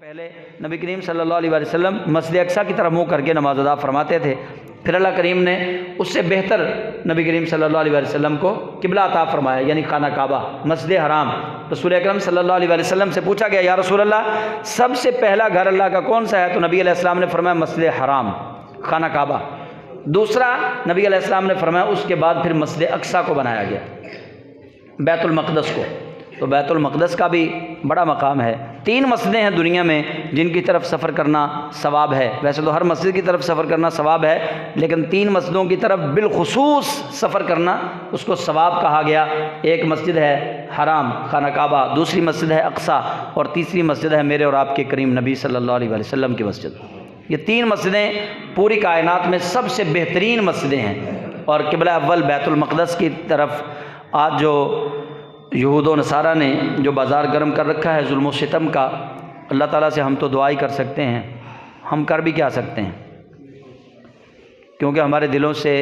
پہلے نبی کریم صلی اللہ علیہ وسلم مسجد اقصی کی طرف منہ کر کے نماز ادا فرماتے تھے، پھر اللہ کریم نے اس سے بہتر نبی کریم صلی اللہ علیہ وسلم کو قبلہ عطا فرمایا، یعنی خانہ کعبہ، مسجد حرام۔ رسول اکرم صلی اللہ علیہ وسلم سے پوچھا گیا، یا رسول اللہ سب سے پہلا گھر اللہ کا کون سا ہے؟ تو نبی علیہ السلام نے فرمایا مسجد حرام، خانہ کعبہ۔ دوسرا نبی علیہ السلام نے فرمایا اس کے بعد پھر مسجد اقصی کو بنایا گیا، بیت المقدس کو۔ تو بیت المقدس کا بھی بڑا مقام ہے۔ 3 مسجدیں ہیں دنیا میں جن کی طرف سفر کرنا ثواب ہے، ویسے تو ہر مسجد کی طرف سفر کرنا ثواب ہے، لیکن 3 مسجدوں کی طرف بالخصوص سفر کرنا اس کو ثواب کہا گیا۔ ایک مسجد ہے حرام خانہ کعبہ، دوسری مسجد ہے اقصی، اور تیسری مسجد ہے میرے اور آپ کے کریم نبی صلی اللہ علیہ وسلم کی مسجد۔ یہ 3 مسجدیں پوری کائنات میں سب سے بہترین مسجدیں ہیں، اور قبلہ اول بیت المقدس کی طرف آج جو یہود و نصارہ نے جو بازار گرم کر رکھا ہے ظلم و ستم کا، اللہ تعالیٰ سے ہم تو دعا ہی کر سکتے ہیں، ہم کر بھی کیا سکتے ہیں، کیونکہ ہمارے دلوں سے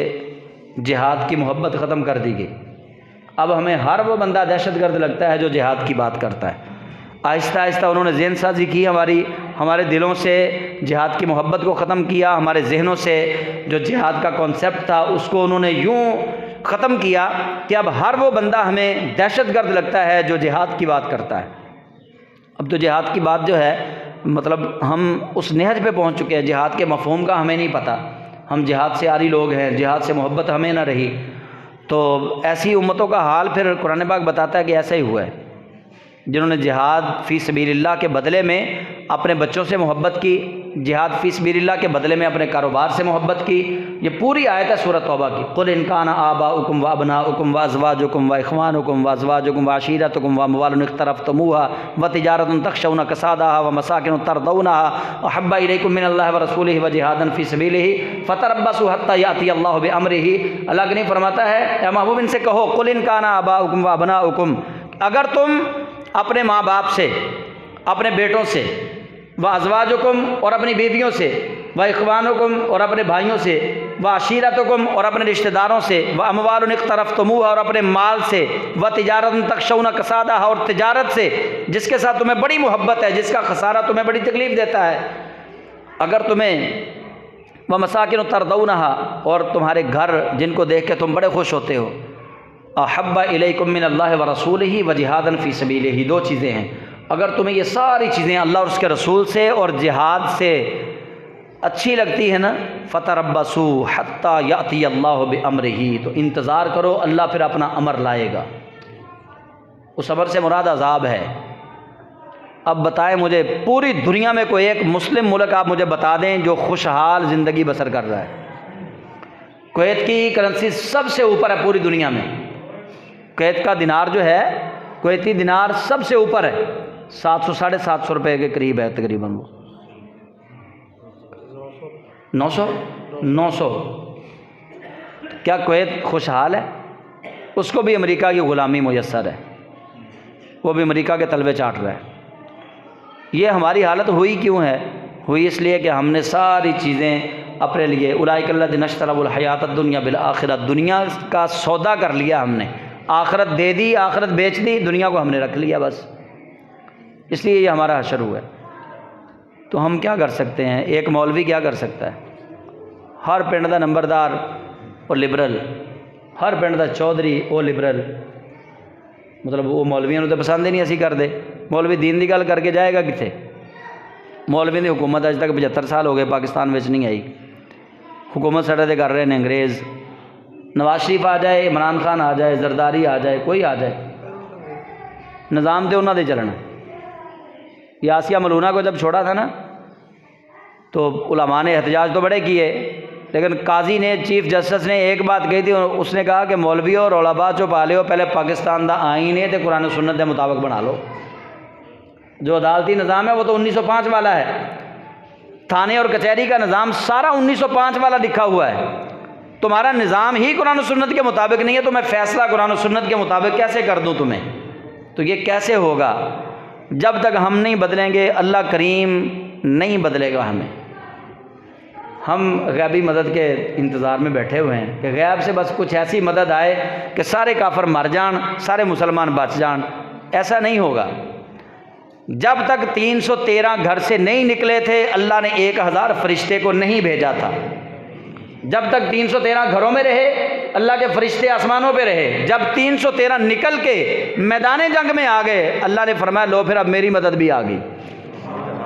جہاد کی محبت ختم کر دی گئی۔ اب ہمیں ہر وہ بندہ دہشت گرد لگتا ہے جو جہاد کی بات کرتا ہے۔ آہستہ آہستہ انہوں نے ذہن سازی کی، ہمارے دلوں سے جہاد کی محبت کو ختم کیا، ہمارے ذہنوں سے جو جہاد کا کانسیپٹ تھا اس کو انہوں نے یوں ختم کیا کہ اب ہر وہ بندہ ہمیں دہشت گرد لگتا ہے جو جہاد کی بات کرتا ہے۔ اب تو جہاد کی بات جو ہے مطلب ہم اس نہج پہ پہنچ چکے ہیں، جہاد کے مفہوم کا ہمیں نہیں پتہ، ہم جہاد سے عاری لوگ ہیں، جہاد سے محبت ہمیں نہ رہی۔ تو ایسی امتوں کا حال پھر قرآن پاک بتاتا ہے کہ ایسا ہی ہوا ہے، جنہوں نے جہاد فی سبیل اللہ کے بدلے میں اپنے بچوں سے محبت کی، جہاد فی سبیل اللہ کے بدلے میں اپنے کاروبار سے محبت کی۔ یہ پوری آیت ہے سورۃ توبہ کی، قل ان کان آباؤکم وابناؤکم وازواجکم واخوانکم وازواجکم وعشیرتکم واموال اقترفتموها وتجارۃ تخشون کسادها ومساکن ترضونها احب الیکم من اللہ ورسولہ وجہاد فی سبیلہ فتربصوا حتی یأتی اللہ بامرہ۔ اللہ نہیں فرماتا ہے اے محبوب ان سے کہو قل ان کان آباؤکم وابناؤکم، اگر تم اپنے ماں باپ سے، اپنے بیٹوں سے، وازواجکم اور اپنی بیویوں سے، واخوانکم اور اپنے بھائیوں سے، وعشیرتکم اور اپنے رشتہ داروں سے، واموال اقترفتموها اور اپنے مال سے، وتجارۃ تخشون کسادها اور تجارت سے جس کے ساتھ تمہیں بڑی محبت ہے، جس کا خسارہ تمہیں بڑی تکلیف دیتا ہے، اگر تمہیں ومساکن ترضونها اور تمہارے گھر جن کو دیکھ کے تم بڑے خوش ہوتے ہو، احب الیکم من اللہ ورسولہ وجہاد فی سبیلہ، 2 چیزیں ہیں، اگر تمہیں یہ ساری چیزیں اللہ اور اس کے رسول سے اور جہاد سے اچھی لگتی ہے نا، فتربصوا حتی یأتی اللہ بامرہ، تو انتظار کرو، اللہ پھر اپنا امر لائے گا۔ اس امر سے مراد عذاب ہے۔ اب بتائیں مجھے پوری دنیا میں کوئی ایک مسلم ملک آپ مجھے بتا دیں جو خوشحال زندگی بسر کر رہا ہے۔ کویت کی کرنسی سب سے اوپر ہے پوری دنیا میں، کویت کا دینار جو ہے، کویتی دینار سب سے اوپر ہے، 700-750 روپے کے قریب ہے تقریباً، وہ 900 کیا کویت خوشحال ہے؟ اس کو بھی امریکہ کی غلامی میسر ہے، وہ بھی امریکہ کے تلوے چاٹ رہا ہے۔ یہ ہماری حالت ہوئی کیوں ہے؟ ہوئی اس لیے کہ ہم نے ساری چیزیں اپنے لیے، اولئک الذین اشتروا الحیاۃ الدنیا بالآخرہ، دنیا کا سودا کر لیا ہم نے، آخرت دے دی، آخرت بیچ دی، دنیا کو ہم نے رکھ لیا بس، اس لیے یہ ہمارا حشر ہوا ہے۔ تو ہم کیا کر سکتے ہیں؟ ایک مولوی کیا کر سکتا ہے؟ ہر پنڈ دا نمبردار اور لبرل، ہر پنڈ دا چودھری وہ لبرل، مطلب وہ مولویوں نے تو پسند ہی نہیں اسی کر دے۔ مولوی دین دی گل کر کے جائے گا کتنے؟ مولوی دی حکومت اج تک 75 سال ہو گئے پاکستان میں نہیں آئی، حکومت سڑے دے کر رہے ہیں انگریز۔ نواز شریف آ جائے، عمران خان آ جائے، زرداری آ جائے، کوئی آ جائے، نظام تو انہوں نے چلنا۔ یہ آسیہ ملونہ کو جب چھوڑا تھا نا تو علماء نے احتجاج تو بڑے کیے، لیکن قاضی نے، چیف جسٹس نے ایک بات کہی تھی، اس نے کہا کہ مولویوں رولا بات جو پا لیو، پہلے پاکستان دا آئین ہے تو قرآن و سنت کے مطابق بنا لو۔ جو عدالتی نظام ہے وہ تو 1905 والا ہے، تھانے اور کچہری کا نظام سارا 1905 والا لکھا ہوا ہے، تمہارا نظام ہی قرآن و سنت کے مطابق نہیں ہے، تو میں فیصلہ قرآن و سنت کے مطابق کیسے کر دوں تمہیں؟ تو یہ کیسے ہوگا؟ جب تک ہم نہیں بدلیں گے اللہ کریم نہیں بدلے گا ہمیں۔ ہم غیبی مدد کے انتظار میں بیٹھے ہوئے ہیں کہ غیب سے بس کچھ ایسی مدد آئے کہ سارے کافر مر جان، سارے مسلمان بچ جان، ایسا نہیں ہوگا۔ جب تک 313 گھر سے نہیں نکلے تھے اللہ نے 1000 فرشتے کو نہیں بھیجا تھا۔ جب تک 313 گھروں میں رہے اللہ کے فرشتے آسمانوں پہ رہے، جب 313 نکل کے میدان جنگ میں آ گئے اللہ نے فرمایا لو پھر اب میری مدد بھی آ گئی،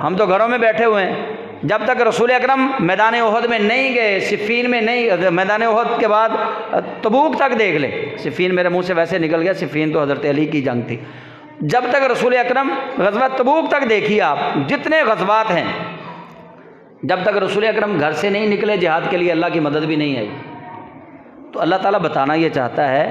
ہم تو گھروں میں بیٹھے ہوئے ہیں۔ جب تک رسول اکرم میدان احد میں نہیں گئے، صفین میں نہیں، میدان احد کے بعد تبوک تک دیکھ لے، صفین میرے منہ سے ویسے نکل گیا، صفین تو حضرت علی کی جنگ تھی۔ جب تک رسول اکرم غزوہ تبوک تک دیکھیے آپ، جتنے غزوات ہیں، جب تک رسول اکرم گھر سے نہیں نکلے جہاد کے لیے اللہ کی مدد بھی نہیں آئی۔ تو اللہ تعالیٰ بتانا یہ چاہتا ہے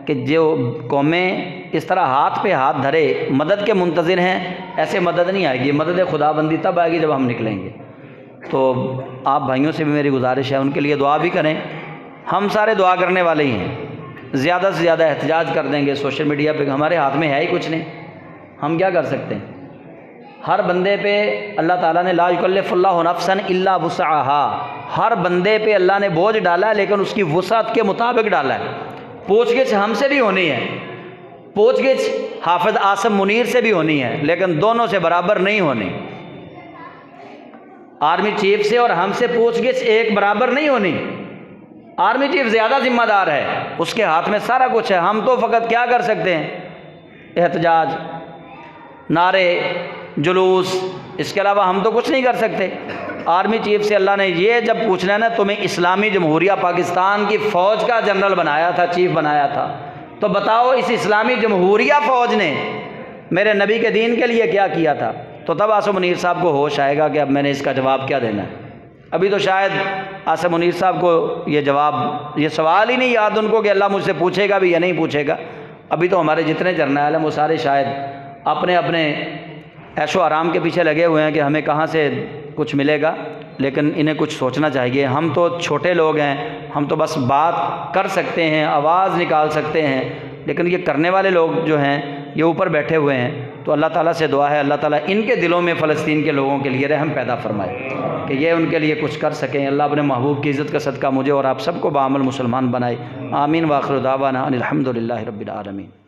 کہ جو قومیں اس طرح ہاتھ پہ ہاتھ دھرے مدد کے منتظر ہیں، ایسے مدد نہیں آئے گی، مدد خدا بندی تب آئے گی جب ہم نکلیں گے۔ تو آپ بھائیوں سے بھی میری گزارش ہے ان کے لیے دعا بھی کریں، ہم سارے دعا کرنے والے ہی ہیں، زیادہ سے زیادہ احتجاج کر دیں گے سوشل میڈیا پہ، ہمارے ہاتھ میں ہے ہی کچھ نہیں، ہم کیا کر سکتے ہیں؟ ہر بندے پہ اللہ تعالیٰ نے لا یکلف اللہ نفسا الا وسعها، ہر بندے پہ اللہ نے بوجھ ڈالا ہے لیکن اس کی وسعت کے مطابق ڈالا ہے۔ پوچھ گچھ ہم سے بھی ہونی ہے، پوچھ گچھ حافظ عاصم منیر سے بھی ہونی ہے، لیکن دونوں سے برابر نہیں ہونی۔ آرمی چیف سے اور ہم سے پوچھ گچھ ایک برابر نہیں ہونی۔ آرمی چیف زیادہ ذمہ دار ہے، اس کے ہاتھ میں سارا کچھ ہے، ہم تو فقط کیا کر سکتے ہیں؟ احتجاج، نعرے، جلوس، اس کے علاوہ ہم تو کچھ نہیں کر سکتے۔ آرمی چیف سے اللہ نے یہ جب پوچھنا ہے نا تمہیں اسلامی جمہوریہ پاکستان کی فوج کا جنرل بنایا تھا، چیف بنایا تھا، تو بتاؤ اس اسلامی جمہوریہ فوج نے میرے نبی کے دین کے لیے کیا کیا تھا؟ تو تب عاصم منیر صاحب کو ہوش آئے گا کہ اب میں نے اس کا جواب کیا دینا ہے۔ ابھی تو شاید عاصم منیر صاحب کو یہ سوال ہی نہیں یاد ان کو کہ اللہ مجھ سے پوچھے گا بھی یا نہیں پوچھے گا۔ ابھی تو ہمارے جتنے جرنیل ہیں وہ سارے شاید اپنے اپنے عیش و آرام کے پیچھے لگے ہوئے ہیں کہ ہمیں کہاں سے کچھ ملے گا، لیکن انہیں کچھ سوچنا چاہیے۔ ہم تو چھوٹے لوگ ہیں، ہم تو بس بات کر سکتے ہیں، آواز نکال سکتے ہیں، لیکن یہ کرنے والے لوگ جو ہیں یہ اوپر بیٹھے ہوئے ہیں۔ تو اللہ تعالیٰ سے دعا ہے اللہ تعالیٰ ان کے دلوں میں فلسطین کے لوگوں کے لیے رحم پیدا فرمائے کہ یہ ان کے لیے کچھ کر سکیں۔ اللہ اپنے محبوب کی عزت کا صدقہ مجھے اور آپ سب کو بعمل مسلمان بنائے۔ آمین۔ وآخر دعوانا ان الحمد للہ رب العالمین۔